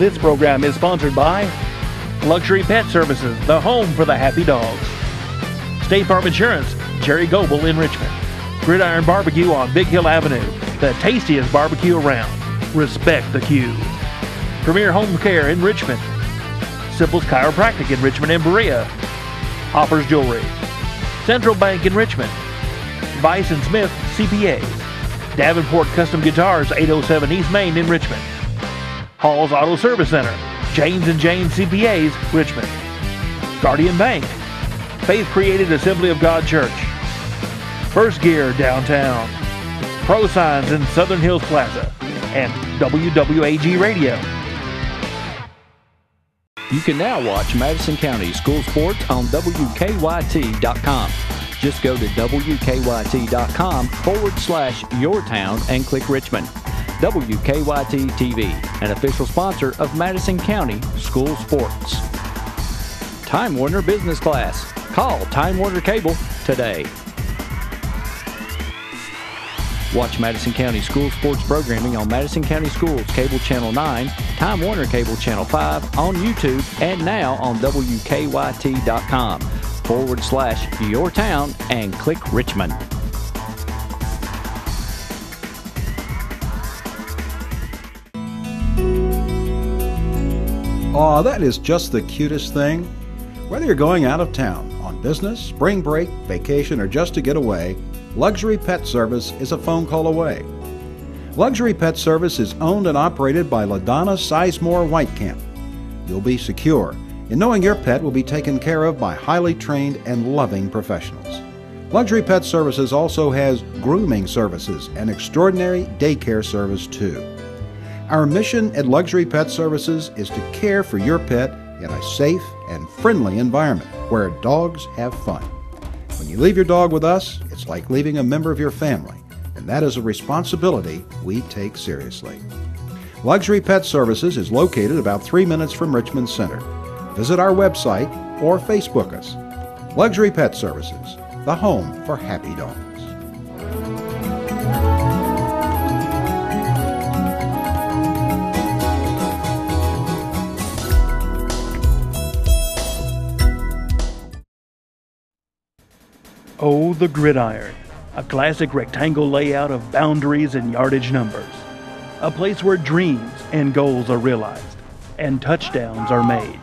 This program is sponsored by Luxury Pet Services, the home for the happy dogs. State Farm Insurance, Jerry Goebel in Richmond. Gridiron Barbecue on Big Hill Avenue, the tastiest barbecue around. Respect the queue. Premier Home Care in Richmond. Simple's Chiropractic in Richmond and Berea. Hopper's Jewelry. Central Bank in Richmond. Vice & Smith CPAs. Davenport Custom Guitars, 807 East Main in Richmond. Hall's Auto Service Center. James & James CPAs, Richmond. Guardian Bank. Faith Created Assembly of God Church. First Gear downtown. Prosigns in Southern Hills Plaza. And WWAG Radio. You can now watch Madison County School Sports on WKYT.com. Just go to WKYT.com/yourtown and click Richmond. WKYT TV, an official sponsor of Madison County School Sports. Time Warner Business Class. Call Time Warner Cable today. Watch Madison County School Sports programming on Madison County Schools Cable Channel 9, Time Warner Cable Channel 5, on YouTube, and now on WKYT.com/yourtown and click Richmond. Aw, that is just the cutest thing. Whether you're going out of town, on business, spring break, vacation, or just to get away, Luxury Pet Service is a phone call away. Luxury Pet Service is owned and operated by LaDonna Sizemore Whitecamp. You'll be secure in knowing your pet will be taken care of by highly trained and loving professionals. Luxury Pet Services also has grooming services and extraordinary daycare service too. Our mission at Luxury Pet Services is to care for your pet in a safe and friendly environment where dogs have fun. When you leave your dog with us, it's like leaving a member of your family, and that is a responsibility we take seriously. Luxury Pet Services is located about 3 minutes from Richmond Center. Visit our website or Facebook us. Luxury Pet Services, the home for happy dogs. Oh, the gridiron, a classic rectangle layout of boundaries and yardage numbers. A place where dreams and goals are realized and touchdowns are made.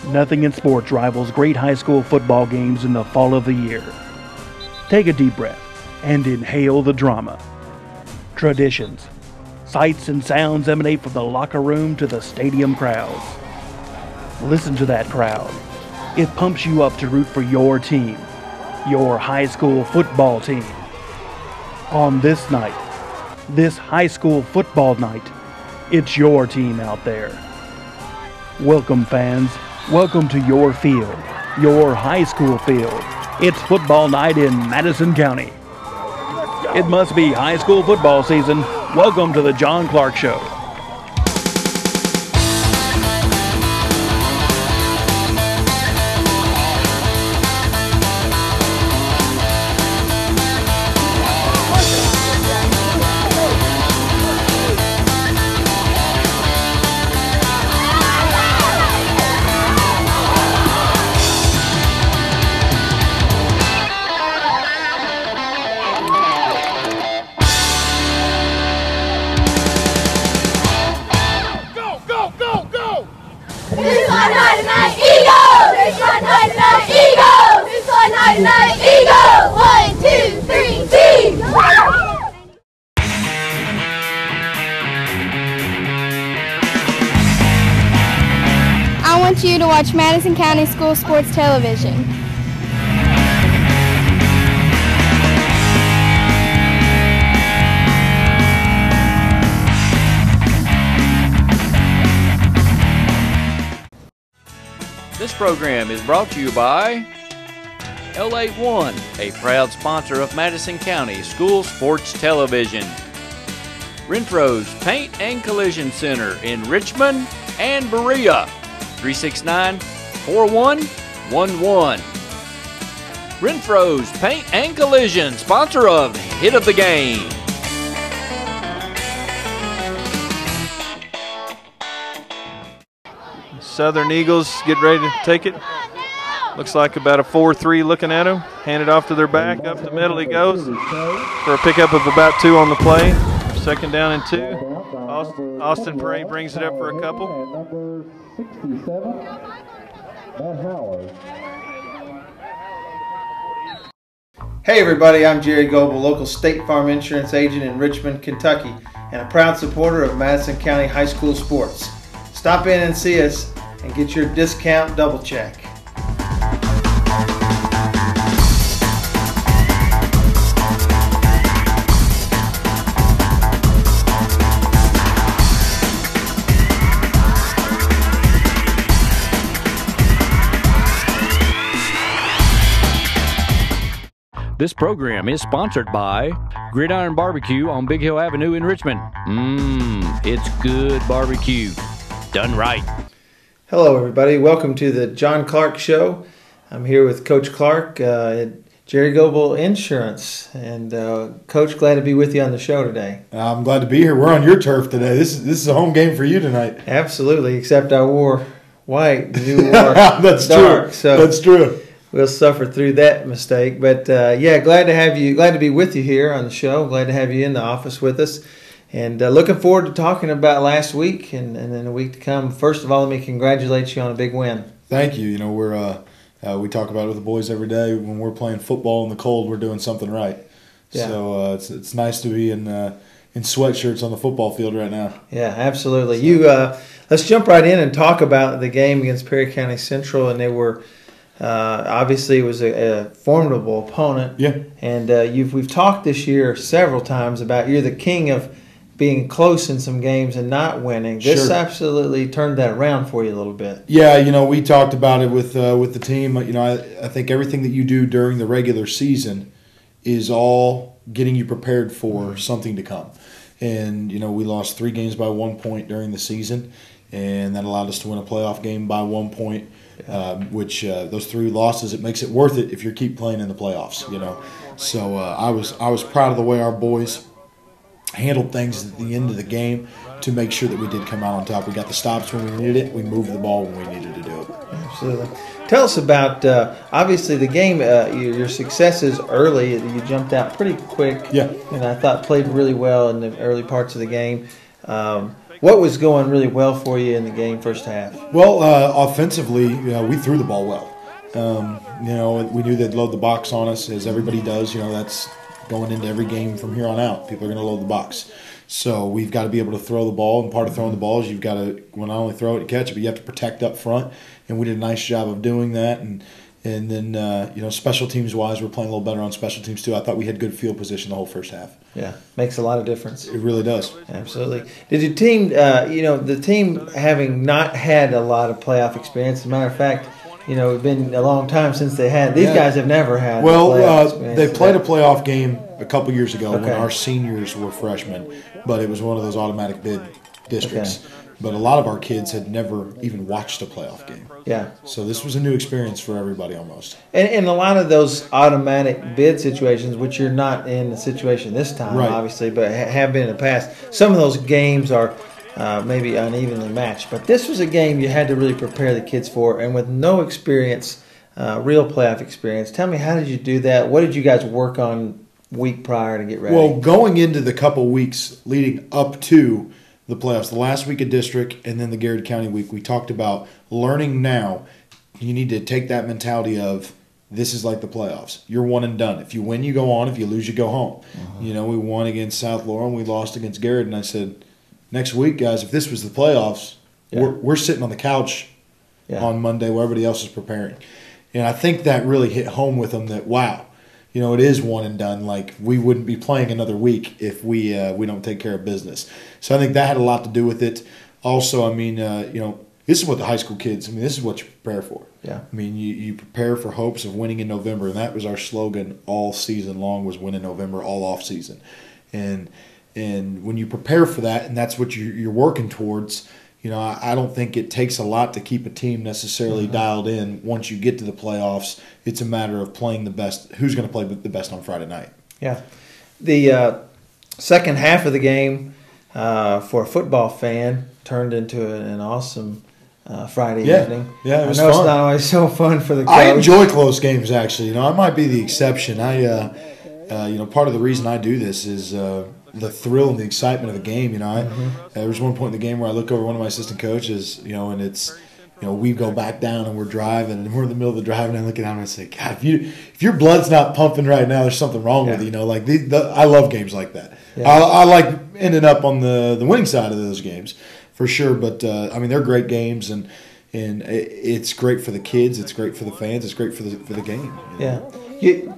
Nothing in sports rivals great high school football games in the fall of the year. Take a deep breath and inhale the drama. Traditions, sights and sounds emanate from the locker room to the stadium crowds. Listen to that crowd. It pumps you up to root for your team. Your high school football team. On this night, this high school football night, it's your team out there. Welcome, fans. Welcome to your field, your high school field. It's football night in Madison County. It must be high school football season. Welcome to the John Clark Show. I want you to watch Madison County School Sports Television. This program is brought to you by L81, a proud sponsor of Madison County School Sports Television. Renfro's Paint and Collision Center in Richmond and Berea, 369-4111. Renfro's Paint and Collision, sponsor of Hit of the Game. Southern Eagles get ready to take it. Looks like about a 4-3 looking at him. Hand it off to their back. Up the middle he goes for a pickup of about 2 on the play. 2nd down and 2. Austin Prey brings it up for a couple. Number 67, Matt Howard. Hey everybody, I'm Jerry Goebel, local State Farm insurance agent in Richmond, Kentucky, and a proud supporter of Madison County High School sports. Stop in and see us and get your discount double check. This program is sponsored by Gridiron Barbecue on Big Hill Avenue in Richmond. It's good barbecue, done right. Hello everybody, welcome to the John Clark Show. I'm here with Coach Clark at Jerry Goebel Insurance. And Coach, glad to be with you on the show today. I'm glad to be here. We're on your turf today. This is a home game for you tonight. Absolutely, except I wore white, you wore That's dark. true. So That's true. we'll suffer through that mistake. But yeah, glad to be with you here on the show. Glad to have you in the office with us. And looking forward to talking about last week and then a week to come. First of all, let me congratulate you on a big win. Thank you. You know, we talk about it with the boys every day. When we're playing football in the cold, we're doing something right. Yeah. So it's nice to be in sweatshirts on the football field right now. Yeah, absolutely. Let's jump right in and talk about the game against Perry County Central. And they were obviously it was a formidable opponent. Yeah. And we've talked this year several times about you're the king of being close in some games and not winning. This absolutely turned that around for you a little bit. Yeah, you know, we talked about it with the team. You know, I think everything that you do during the regular season is all getting you prepared for something to come. And, you know, we lost 3 games by 1 point during the season, and that allowed us to win a playoff game by 1 point, which those 3 losses, it makes it worth it if you keep playing in the playoffs, you know. So I was proud of the way our boys handled things at the end of the game to make sure that we did come out on top. We got the stops when we needed it. We moved the ball when we needed to do it. Absolutely. Tell us about, obviously, the game, your successes early. You jumped out pretty quick. Yeah. And I thought played really well in the early parts of the game. What was going really well for you in the game first half? Well, offensively, we threw the ball well. You know, we knew they'd load the box on us, as everybody does. You know, that's going into every game from here on out. People are going to load the box. So we've got to be able to throw the ball, and part of throwing the ball is you've got to not only throw it and catch it, but you have to protect up front, and we did a nice job of doing that. And then, you know, special teams-wise, we're playing a little better on special teams too. I thought we had good field position the whole first half. Yeah, makes a lot of difference. It really does. Absolutely. Did your team, the team having not had a lot of playoff experience, as a matter of fact, you know, it's been a long time since they had. These guys have never had. Well, they played a playoff game a couple years ago when Okay. our seniors were freshmen, but it was one of those automatic bid districts. Okay. But a lot of our kids had never even watched a playoff game. Yeah. So this was a new experience for everybody almost. And a lot of those automatic bid situations, which you're not in the situation this time, right, obviously, but have been in the past. Some of those games are maybe unevenly matched. But this was a game you had to really prepare the kids for. And with no experience, real playoff experience, tell me, how did you do that? What did you guys work on week prior to get ready? Well, going into the couple weeks leading up to the playoffs, the last week of district and then the Garrett County week, we talked about learning now. You need to take that mentality of this is like the playoffs. You're one and done. If you win, you go on. If you lose, you go home. You know, we won against South Laurel and we lost against Garrett, and I said, next week, guys, if this was the playoffs, we're sitting on the couch on Monday while everybody else is preparing. And I think that really hit home with them that, wow, you know, it is one and done. Like, we wouldn't be playing another week if we don't take care of business. So I think that had a lot to do with it. Also, I mean, you know, this is what the high school kids, I mean, this is what you prepare for. Yeah. I mean, you prepare for hopes of winning in November, and that was our slogan all season long, was win in November, all off season. And when you prepare for that, and that's what you're working towards, you know, I don't think it takes a lot to keep a team necessarily dialed in. Once you get to the playoffs, it's a matter of playing the best. Who's going to play the best on Friday night? Yeah. The second half of the game, for a football fan, turned into an awesome Friday evening. Yeah, it was I know fun. it's not always so fun for the coach. I enjoy close games, actually. I might be the exception. Part of the reason I do this is the thrill and the excitement of the game. There was one point in the game where I look over one of my assistant coaches, and it's, we go back down and we're driving and we're in the middle of the drive and I look at him and I say, God, if your blood's not pumping right now, there's something wrong with you. I love games like that. Yeah. I like ending up on the winning side of those games for sure. But they're great games and it's great for the kids. It's great for the fans. It's great for the game. Yeah.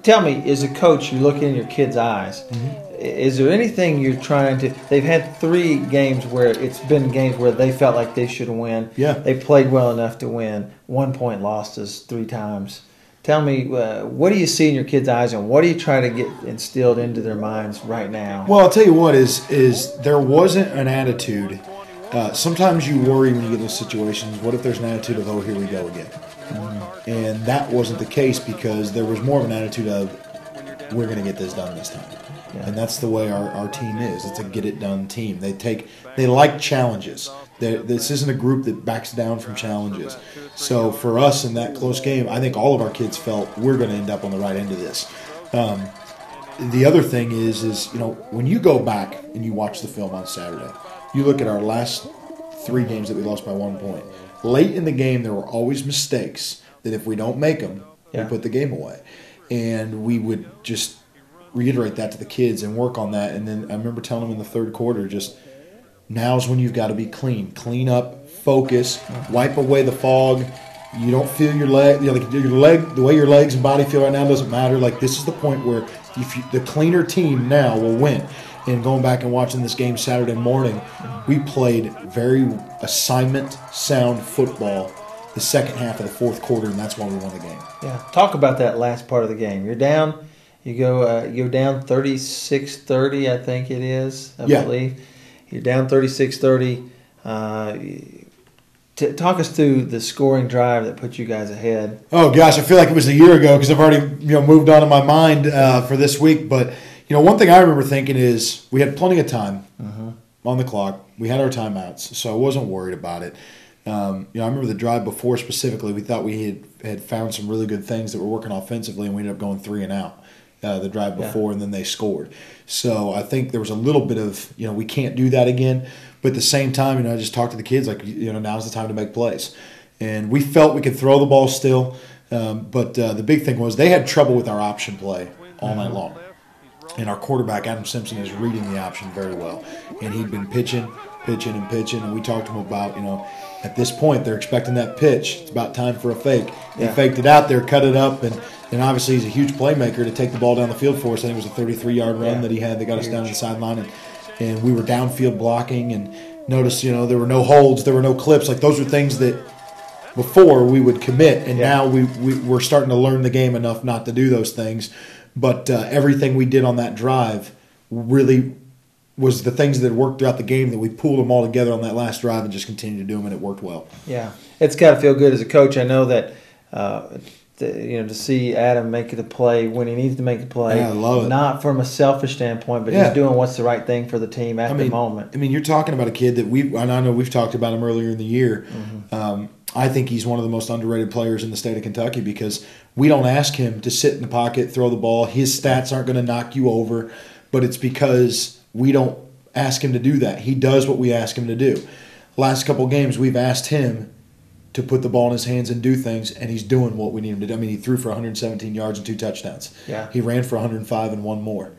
Tell me, as a coach, you look in your kids' eyes. Mm-hmm. Is there anything you're trying to? They've had 3 games where it's been games where they felt like they should win. Yeah. They played well enough to win. 1 point lost us 3 times. Tell me, what do you see in your kids' eyes, and what do you try to get instilled into their minds right now? Well, I'll tell you what is there wasn't an attitude. Sometimes you worry when you get in those situations. What if there's an attitude of, oh, here we go again? Mm-hmm. And that wasn't the case because there was more of an attitude of, we're going to get this done this time. Yeah. And that's the way our team is. It's a get-it-done team. They like challenges. This isn't a group that backs down from challenges. So for us in that close game, I think all of our kids felt we're going to end up on the right end of this. The other thing is when you go back and you watch the film on Saturday, you look at our last 3 games that we lost by 1 point. Late in the game, there were always mistakes that if we don't make them, we put the game away. And we would just reiterate that to the kids and work on that. And then I remember telling them in the third quarter, just now's when you've got to be clean. Clean up, focus, wipe away the fog. You don't feel your leg, the way your legs and body feel right now doesn't matter. This is the point where the cleaner team now will win. And going back and watching this game Saturday morning, we played very assignment-sound football the second half of the fourth quarter, and that's why we won the game. Yeah, talk about that last part of the game. You're down. You go down 36-30, I think it is. I believe you're down 36-30. Talk us through the scoring drive that put you guys ahead. Oh gosh, I feel like it was a year ago because I've already moved on in my mind for this week, but. One thing I remember thinking is we had plenty of time on the clock. We had our timeouts, so I wasn't worried about it. I remember the drive before specifically. We thought we had found some really good things that were working offensively, and we ended up going 3 and out the drive before, and then they scored. So I think there was a little bit of we can't do that again. But at the same time, I just talked to the kids now's the time to make plays, and we felt we could throw the ball still. But the big thing was they had trouble with our option play all night long. And our quarterback, Adam Simpson, is reading the option very well. And he'd been pitching. And we talked to him about, at this point, they're expecting that pitch. It's about time for a fake. They faked it out there, cut it up, and obviously he's a huge playmaker to take the ball down the field for us. I think it was a 33-yard run that he had that got us down to the sideline. And we were downfield blocking and noticed, there were no holds, there were no clips. Those were things that before we would commit, and now we're starting to learn the game enough not to do those things. But everything we did on that drive really was the things that worked throughout the game that we pulled them all together on that last drive and just continued to do them, and it worked well. Yeah, it's got to feel good as a coach. I know that to see Adam make the play when he needs to make the play, I love it. Not from a selfish standpoint, but he's doing what's the right thing for the team at the moment. You're talking about a kid that I know we've talked about him earlier in the year. I think he's one of the most underrated players in the state of Kentucky because we don't ask him to sit in the pocket, throw the ball. His stats aren't going to knock you over, but it's because we don't ask him to do that. He does what we ask him to do. Last couple of games, we've asked him to put the ball in his hands and do things, and he's doing what we need him to do. He threw for 117 yards and 2 touchdowns. Yeah. He ran for 105 and 1 more.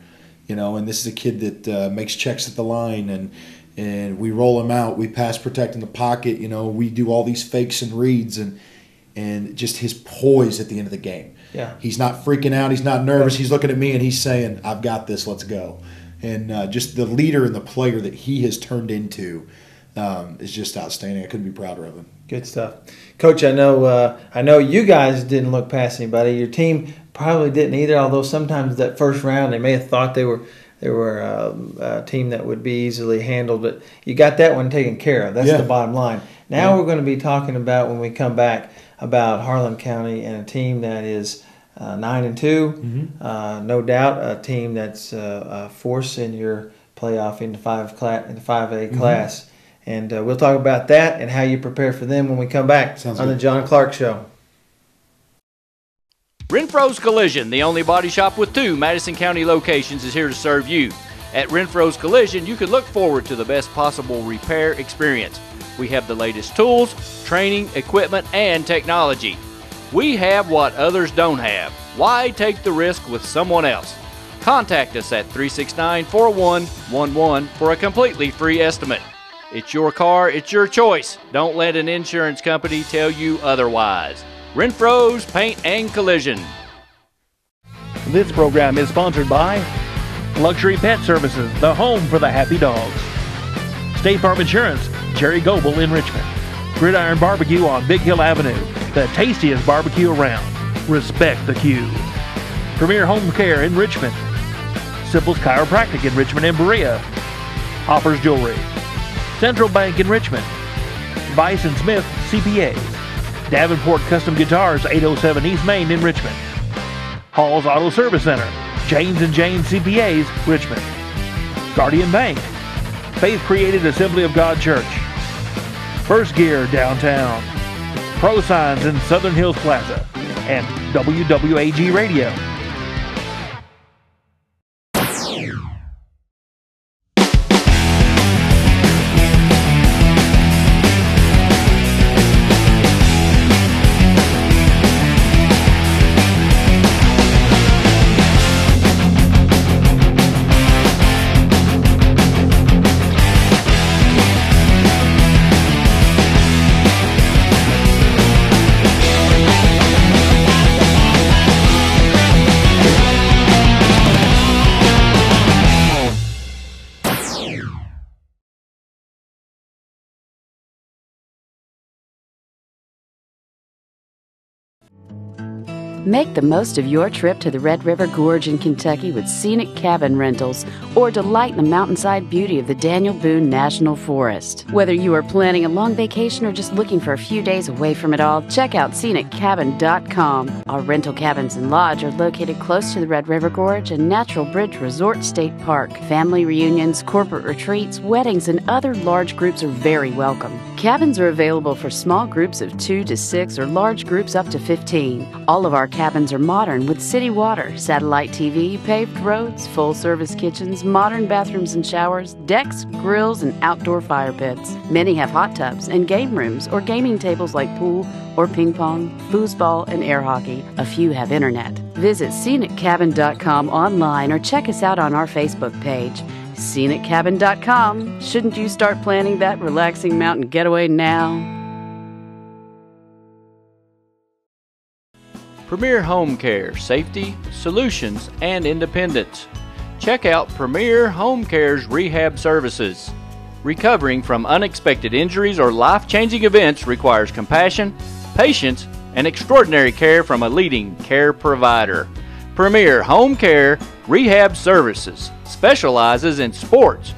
And this is a kid that makes checks at the line, and we roll him out. We pass protect in the pocket. We do all these fakes and reads, and just his poise at the end of the game. Yeah. He's not freaking out. He's not nervous. He's looking at me, and he's saying, I've got this. Let's go. And just the leader and the player that he has turned into is just outstanding. I couldn't be prouder of him. Good stuff. Coach, I know you guys didn't look past anybody. Your team probably didn't either, although sometimes that first round they may have thought they were a team that would be easily handled, but you got that one taken care of. That's the bottom line. Now we're going to be talking about, when we come back, about Harlan County and a team that is 9-2. No doubt a team that's a force in your playoff into 5A class. And we'll talk about that and how you prepare for them when we come back on the John Clark Show. Renfro's Collision, the only body shop with 2 Madison County locations, is here to serve you. At Renfro's Collision, you can look forward to the best possible repair experience. We have the latest tools, training, equipment, and technology. We have what others don't have. Why take the risk with someone else? Contact us at 369-4111 for a completely free estimate. It's your car, it's your choice. Don't let an insurance company tell you otherwise. Renfro's Paint and Collision. This program is sponsored by Luxury Pet Services, the home for the happy dogs. State Farm Insurance, Jerry Goebel in Richmond. Gridiron Barbecue on Big Hill Avenue, the tastiest barbecue around. Respect the queue. Premier Home Care in Richmond. Simple's Chiropractic in Richmond and Berea. Hopper's Jewelry. Central Bank in Richmond. Vice and Smith CPAs. Davenport Custom Guitars, 807 East Main in Richmond. Hall's Auto Service Center, James & James CPAs, Richmond. Guardian Bank. Faith Created Assembly of God Church. First Gear downtown. Prosigns in Southern Hills Plaza. And WWAG Radio. Make the most of your trip to the Red River Gorge in Kentucky with scenic cabin rentals, or delight in the mountainside beauty of the Daniel Boone National Forest. Whether you are planning a long vacation or just looking for a few days away from it all, check out ScenicCabin.com. Our rental cabins and lodge are located close to the Red River Gorge and Natural Bridge Resort State Park. Family reunions, corporate retreats, weddings, and other large groups are very welcome. Cabins are available for small groups of 2 to 6 or large groups up to 15. All of our cabins are modern with city water, satellite TV, paved roads, full-service kitchens, modern bathrooms and showers, decks, grills, and outdoor fire pits. Many have hot tubs and game rooms or gaming tables like pool or ping pong, foosball, and air hockey. A few have internet. Visit ScenicCabin.com online or check us out on our Facebook page. ScenicCabin.com. Shouldn't you start planning that relaxing mountain getaway now? Premier Home Care, safety, solutions, and independence. Check out Premier Home Care's rehab services. Recovering from unexpected injuries or life-changing events requires compassion, patience, and extraordinary care from a leading care provider. Premier Home Care Rehab Services specializes in sports,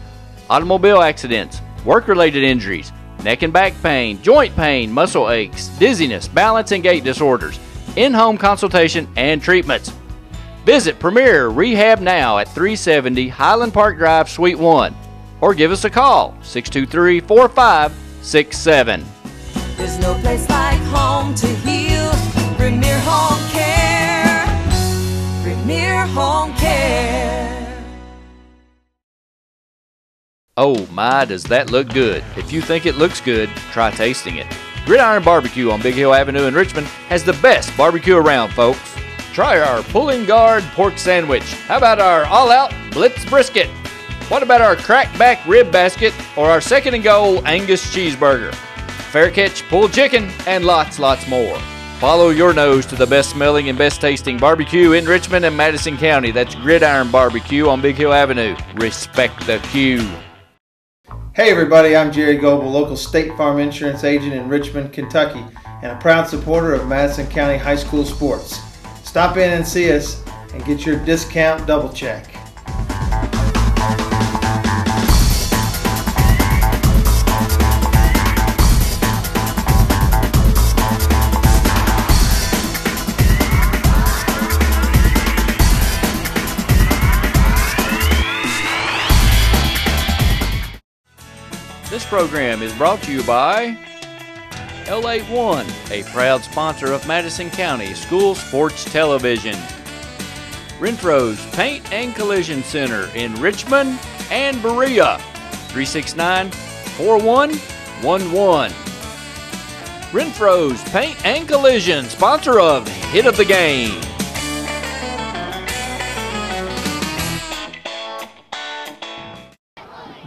automobile accidents, work-related injuries, neck and back pain, joint pain, muscle aches, dizziness, balance and gait disorders, in-home consultation and treatments. Visit Premier Rehab now at 370 Highland Park Drive, Suite 1, or give us a call, 623-4567. There's no place like home to heal. Premier Home Care. Premier Home Care. Oh my, does that look good. If you think it looks good, try tasting it. Gridiron Barbecue on Big Hill Avenue in Richmond has the best barbecue around, folks. Try our Pulling Guard pork sandwich. How about our all-out Blitz brisket? What about our crackback rib basket or our second and goal Angus cheeseburger? Fair catch pulled chicken and lots more. Follow your nose to the best smelling and best tasting barbecue in Richmond and Madison County. That's Gridiron Barbecue on Big Hill Avenue. Respect the queue. Hey everybody, I'm Jerry Goebel, local State Farm insurance agent in Richmond, Kentucky, and a proud supporter of Madison County High School sports. Stop in and see us and get your discount double check. This program is brought to you by L81, a proud sponsor of Madison County School Sports Television. Renfro's Paint and Collision Center in Richmond and Berea, 369-4111. Renfro's Paint and Collision, sponsor of Hit of the Game.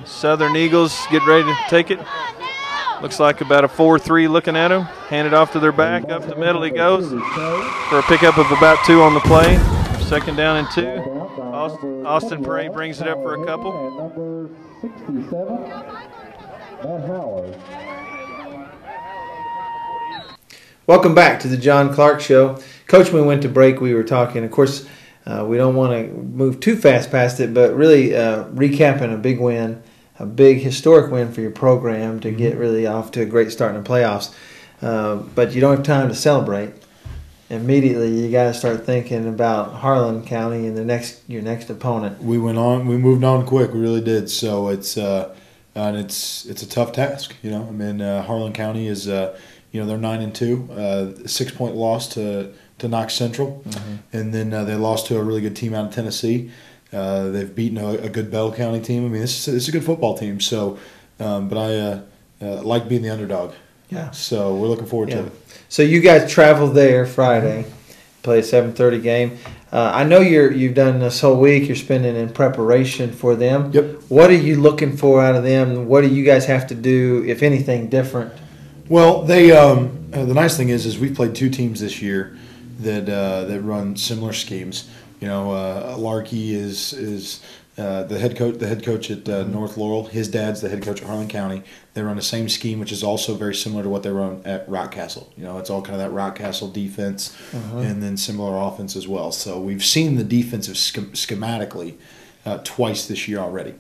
Southern Eagles get ready to take it. Looks like about a 4-3 looking at him. Hand it off to their back. Up the middle he goes for a pickup of about 2 on the play. Second down and 2. Austin Prey brings it up for a couple. Number 67, Matt Howard. Welcome back to the John Clark Show. Coach, when we went to break, we were talking. Of course, we don't want to move too fast past it, but really recapping a big win, a big historic win for your program to get really off to a great start in the playoffs. But you don't have time to celebrate. Immediately, you got to start thinking about Harlan County and your next opponent. We moved on quick. We really did. So it's a tough task. I mean, Harlan County is they're 9-2, 6-point loss to Knox Central, and then they lost to a really good team out of Tennessee. They've beaten a good Bell County team. I mean, this is a good football team. So, but I like being the underdog. Yeah. So we're looking forward to it. So you guys travel there Friday, play a 7:30 game. I know you've done this whole week. You're spending in preparation for them. Yep. What are you looking for out of them? What do you guys have to do, if anything, different? Well, they the nice thing is we've played 2 teams this year that run similar schemes. Larkey is the head coach at North Laurel. His dad's the head coach at Harlan County. They run the same scheme, which is also very similar to what they run at Rockcastle. It's all kind of that Rockcastle defense, and then similar offense as well. So we've seen the defensive schematically twice this year already.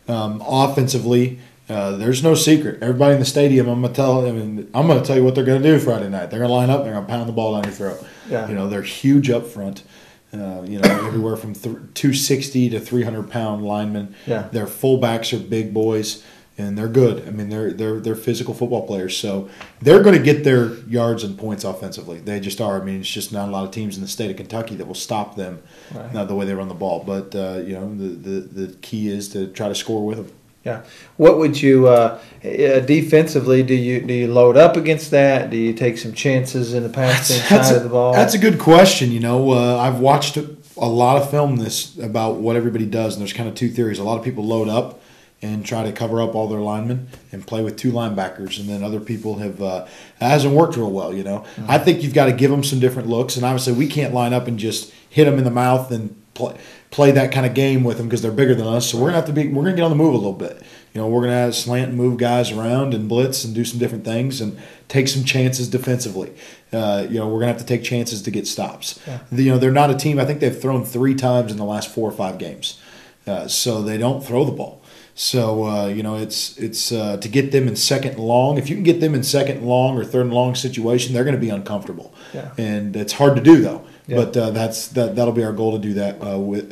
Offensively, there's no secret. Everybody in the stadium, I'm going to tell you what they're going to do Friday night. They're going to line up. They're going to pound the ball down your throat. Yeah. They're huge up front. Everywhere from 260 to 300-pound linemen. Yeah. Their fullbacks are big boys, and they're good. I mean, they're physical football players, so they're going to get their yards and points offensively. They just are. I mean, it's just not a lot of teams in the state of Kentucky that will stop them, the way they run the ball. But the key is to try to score with them. Yeah. What would you defensively? Do you load up against that? Do you take some chances in the passing side of the ball? That's a good question. I've watched a lot of film about what everybody does, and there's kind of 2 theories. A lot of people load up and try to cover up all their linemen and play with 2 linebackers, and then other people have it hasn't worked real well. I think you've got to give them some different looks, and obviously we can't line up and just hit them in the mouth and play that kind of game with them because they're bigger than us. So we're gonna get on the move a little bit. We're gonna have slant and move guys around and blitz and do some different things and take some chances defensively. We're gonna have to take chances to get stops. Yeah. They're not a team. I think they've thrown 3 times in the last 4 or 5 games, so they don't throw the ball. So it's to get them in second and long. If you can get them in second and long or third and long situation, they're going to be uncomfortable. Yeah. And it's hard to do though. Yeah. But that'll be our goal to do that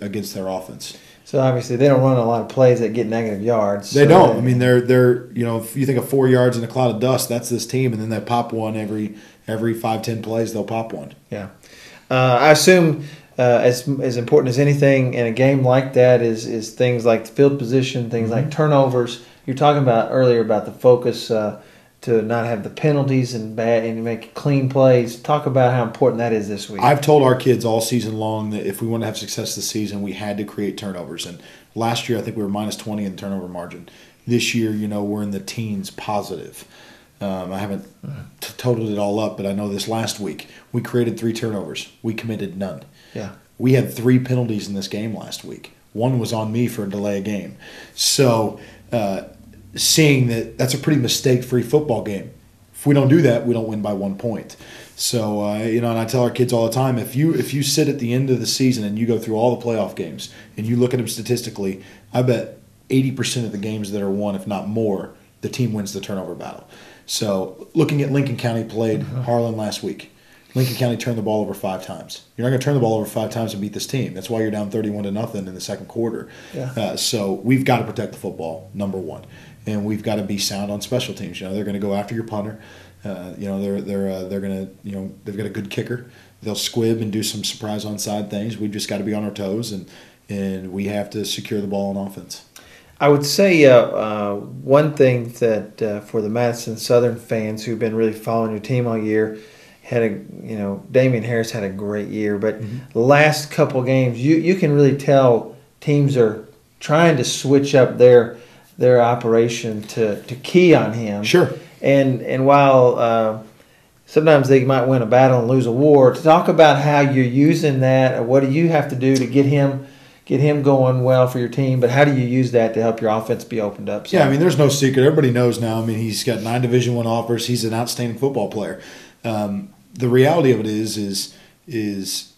against their offense. So obviously they don't run a lot of plays that get negative yards. They don't. I mean, they're if you think of 4 yards in a cloud of dust, that's this team, and then they pop one every 5-10 plays. They'll pop one. Yeah. I assume. As important as anything in a game like that is things like the field position, things like turnovers. You're talking about earlier about the focus to not have the penalties and make clean plays. Talk about how important that is this week. I've told our kids all season long that if we want to have success this season, we had to create turnovers. And last year, I think we were -20 in turnover margin. This year, we're in the teens positive. I haven't totaled it all up, but I know this last week we created 3 turnovers. We committed none. Yeah. We had 3 penalties in this game last week. 1 was on me for a delay of game. So seeing that's a pretty mistake-free football game. If we don't do that, we don't win by 1 point. So and I tell our kids all the time, if you sit at the end of the season and you go through all the playoff games and you look at them statistically, I bet 80% of the games that are won, if not more, the team wins the turnover battle. So looking at Lincoln County played Harlan last week. Lincoln County turned the ball over 5 times. You're not going to turn the ball over 5 times and beat this team. That's why you're down 31-0 in the second quarter. Yeah. So we've got to protect the football, number one, and we've got to be sound on special teams. They're going to go after your punter. They're going to they've got a good kicker. They'll squib and do some surprise onside things. We've just got to be on our toes, and we have to secure the ball on offense. I would say one thing that for the Madison Southern fans who've been really following your team all year, Damian Harris had a great year, but the last couple games, you can really tell teams are trying to switch up their operation to key on him. Sure. And while sometimes they might win a battle and lose a war, to talk about how you're using that, what do you have to do to get him going well for your team, but how do you use that to help your offense be opened up? Yeah, I mean, there's no secret. Everybody knows now. I mean, he's got 9 Division I offers. He's an outstanding football player. The reality of it is it's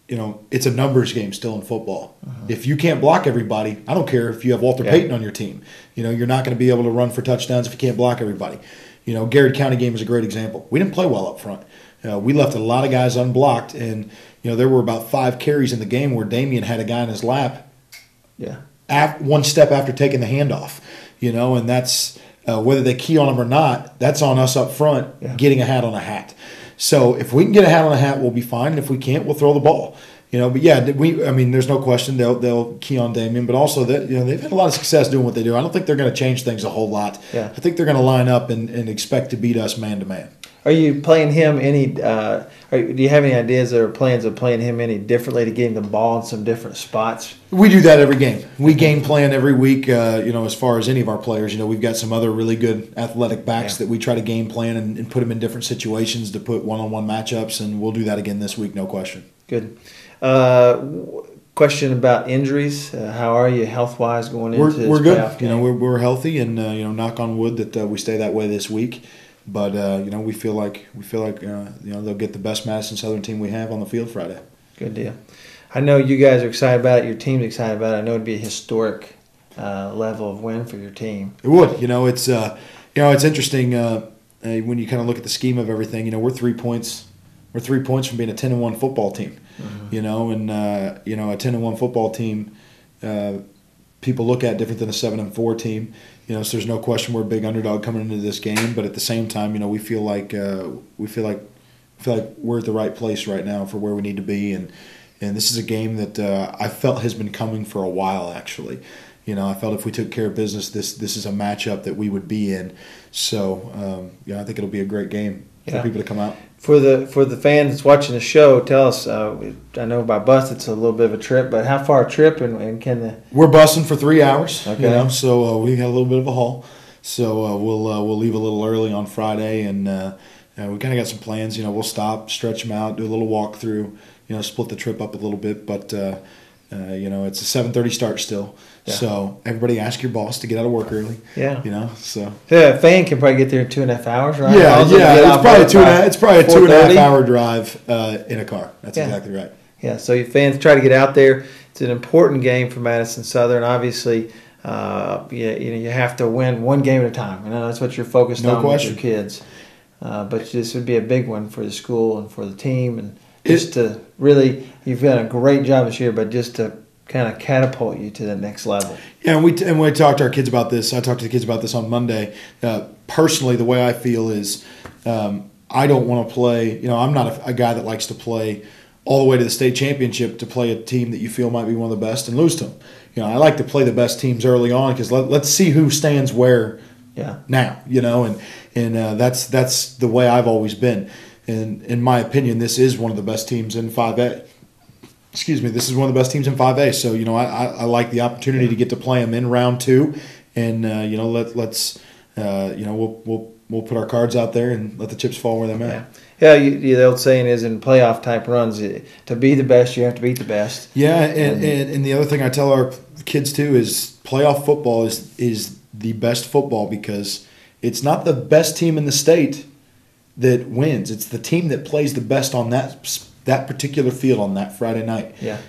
a numbers game still in football. If you can't block everybody, I don't care if you have Walter Payton on your team. You're not going to be able to run for touchdowns if you can't block everybody. Garrett County game is a great example. We didn't play well up front. We left a lot of guys unblocked, and there were about 5 carries in the game where Damian had a guy in his lap. Yeah. One step after taking the handoff. And that's whether they key on him or not. That's on us up front getting a hat on a hat. So if we can get a hat on a hat, we'll be fine. And if we can't, we'll throw the ball. But yeah, there's no question they'll key on Damian, but also that they've had a lot of success doing what they do. I don't think they're going to change things a whole lot. Yeah. I think they're going to line up and expect to beat us man to man. Are you playing him any? Do you have any ideas or plans of playing him any differently to get him the ball in some different spots? We do that every game. We game plan every week. As far as any of our players, we've got some other really good athletic backs that we try to game plan and put them in different situations to put one-on-one matchups, and we'll do that again this week, no question. Good. Question about injuries. How are you health-wise going into this We're good. playoff game? We're healthy, and knock on wood that we stay that way this week. But we feel like they'll get the best Madison Southern team we have on the field Friday. Good deal. I know you guys are excited about it. Your team's excited about it. I know it'd be a historic level of win for your team. It would. It's interesting when you kind of look at the scheme of everything. We're 3 points. We're 3 points from being a 10-1 football team. A 10-1 football team. People look at different than a 7-4 team. So there's no question we're a big underdog coming into this game, but at the same time, we feel like we're at the right place right now for where we need to be, and this is a game that I felt has been coming for a while. Actually, I felt if we took care of business, this is a matchup that we would be in. So I think it'll be a great game for people to come out. For the fans watching the show, tell us. I know by bus it's a little bit of a trip, but how far a trip and can the? We're busing for 3 hours. Okay. So we got a little bit of a haul. So we'll leave a little early on Friday, and we kind of got some plans. We'll stop, stretch them out, do a little walk through. Split the trip up a little bit, but it's a 7:30 start still. Yeah. So everybody ask your boss to get out of work early. Yeah. So a fan can probably get there in 2.5 hours, right? Yeah. It's probably a 2.5 hour drive in a car. That's exactly right. Yeah. So your fans try to get out there. It's an important game for Madison Southern. Obviously, you have to win one game at a time. That's what you're focused on with your kids. But this would be a big one for the school and for the team, and just to really, you've done a great job this year, but just to kind of catapult you to the next level. Yeah, and we talked to our kids about this. I talked to the kids about this on Monday. Personally, the way I feel is I don't want to play. I'm not a guy that likes to play all the way to the state championship to play a team that you feel might be one of the best and lose to them. I like to play the best teams early on because let's see who stands where now. And that's the way I've always been. And in my opinion, this is one of the best teams in 5A. This is one of the best teams in 5A. So, I like the opportunity to get to play them in round 2. And, we'll put our cards out there and let the chips fall where they may. Yeah, the old saying is in playoff type runs, to be the best, you have to beat the best. Yeah, and the other thing I tell our kids too is playoff football is the best football because it's not the best team in the state that wins. It's the team that plays the best on that particular field on that Friday night. Yeah.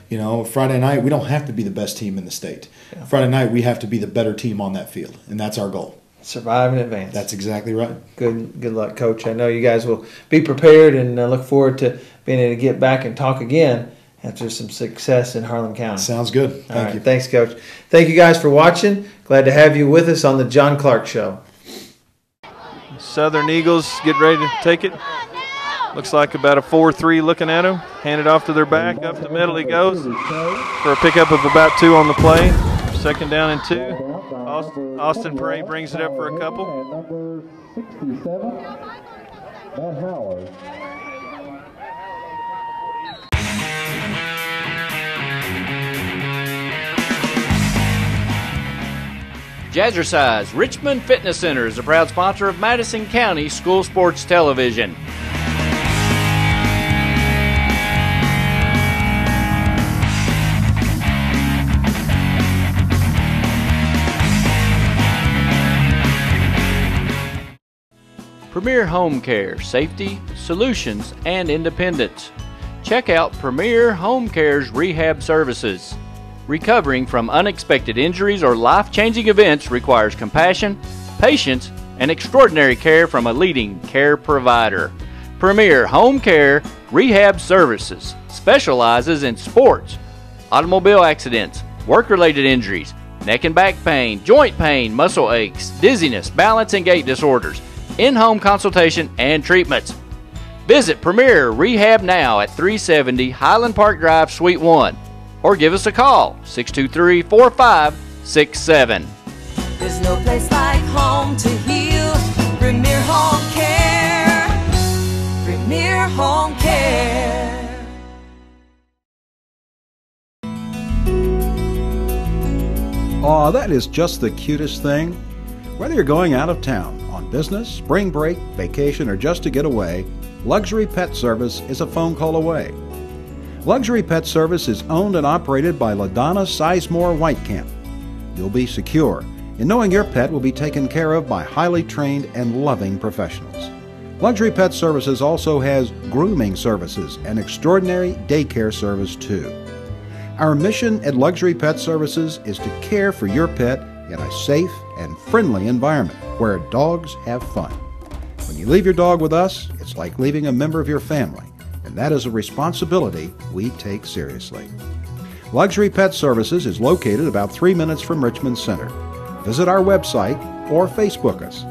Friday night we don't have to be the best team in the state. Yeah. Friday night we have to be the better team on that field, and that's our goal. Survive in advance. That's exactly right. Good luck, Coach. I know you guys will be prepared, and look forward to being able to get back and talk again after some success in Harlan County. Sounds good. Thank you. Thanks, Coach. Thank you guys for watching. Glad to have you with us on the John Clark Show. Southern Eagles get ready to take it. Looks like about a 4-3 looking at him. Hand it off to their back. Up the middle he goes for a pickup of about 2 on the play. Second down and 2. Austin Prey brings it up for a couple. Number 67, Matt Howard. Jazzercise Richmond Fitness Center is a proud sponsor of Madison County School Sports Television. Premier Home Care, safety, solutions, and independence. Check out Premier Home Care's rehab services. Recovering from unexpected injuries or life-changing events requires compassion, patience, and extraordinary care from a leading care provider. Premier Home Care Rehab Services specializes in sports, automobile accidents, work-related injuries, neck and back pain, joint pain, muscle aches, dizziness, balance and gait disorders, in-home consultation and treatments. Visit Premier Rehab now at 370 Highland Park Drive, Suite 1. Or give us a call, 623-4567. There's no place like home to heal. Premier Home Care. Premier Home Care. Aw, that is just the cutest thing. Whether you're going out of town, on business, spring break, vacation, or just to get away, Luxury Pet Service is a phone call away. Luxury Pet Service is owned and operated by LaDonna Sizemore Whitecamp. You'll be secure in knowing your pet will be taken care of by highly trained and loving professionals. Luxury Pet Services also has grooming services and extraordinary daycare service too. Our mission at Luxury Pet Services is to care for your pet in a safe and friendly environment where dogs have fun. When you leave your dog with us, it's like leaving a member of your family. And that is a responsibility we take seriously. Luxury Pet Services is located about 3 minutes from Richmond Center. Visit our website or Facebook us.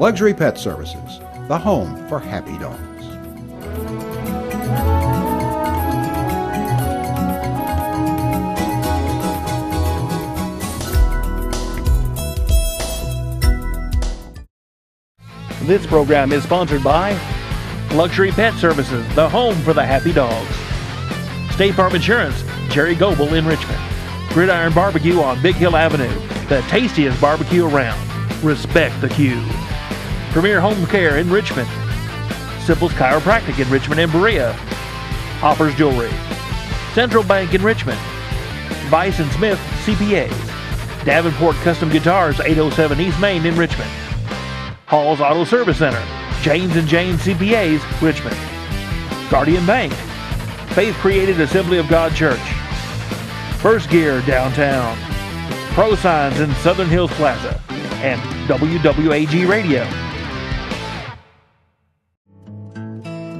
Luxury Pet Services, the home for happy dogs. This program is sponsored by Luxury Pet Services, the home for the happy dogs. State Farm Insurance, Jerry Goebel in Richmond. Gridiron Barbecue on Big Hill Avenue, the tastiest barbecue around. Respect the queue. Premier Home Care in Richmond. Simple's Chiropractic in Richmond and Berea. Hoppers Jewelry. Central Bank in Richmond. Vice & Smith CPAs. Davenport Custom Guitars, 807 East Main in Richmond. Hall's Auto Service Center. James & James CPAs, Richmond. Guardian Bank. Faith Created Assembly of God Church. First Gear downtown. Prosigns in Southern Hills Plaza. And WWAG Radio.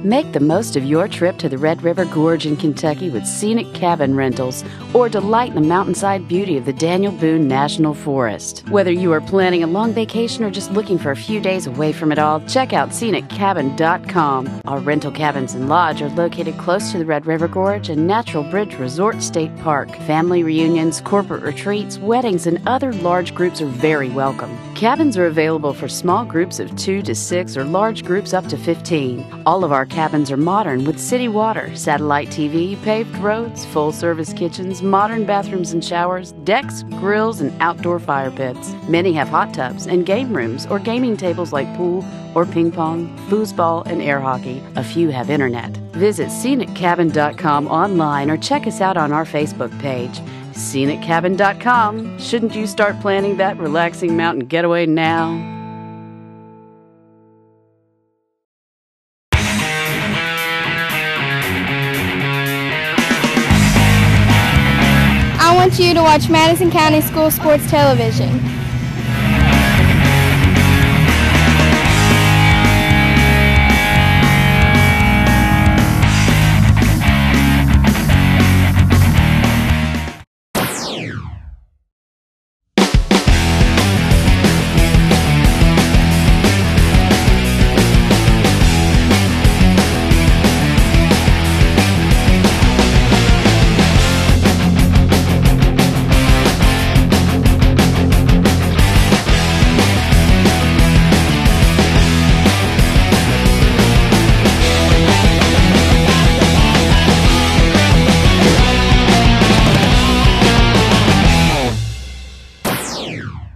Make the most of your trip to the Red River Gorge in Kentucky with scenic cabin rentals, or delight in the mountainside beauty of the Daniel Boone National Forest. Whether you are planning a long vacation or just looking for a few days away from it all, check out sceniccabin.com. Our rental cabins and lodge are located close to the Red River Gorge and Natural Bridge Resort State Park. Family reunions, corporate retreats, weddings, and other large groups are very welcome. Cabins are available for small groups of 2 to 6 or large groups up to 15. All of our cabins are modern with city water, satellite TV, paved roads, full-service kitchens, modern bathrooms and showers, decks, grills, and outdoor fire pits. Many have hot tubs and game rooms or gaming tables like pool or ping pong, foosball, and air hockey. A few have internet. Visit sceniccabin.com online or check us out on our Facebook page. sceniccabin.com. Shouldn't you start planning that relaxing mountain getaway now? I want you to watch Madison County School Sports Television. Care.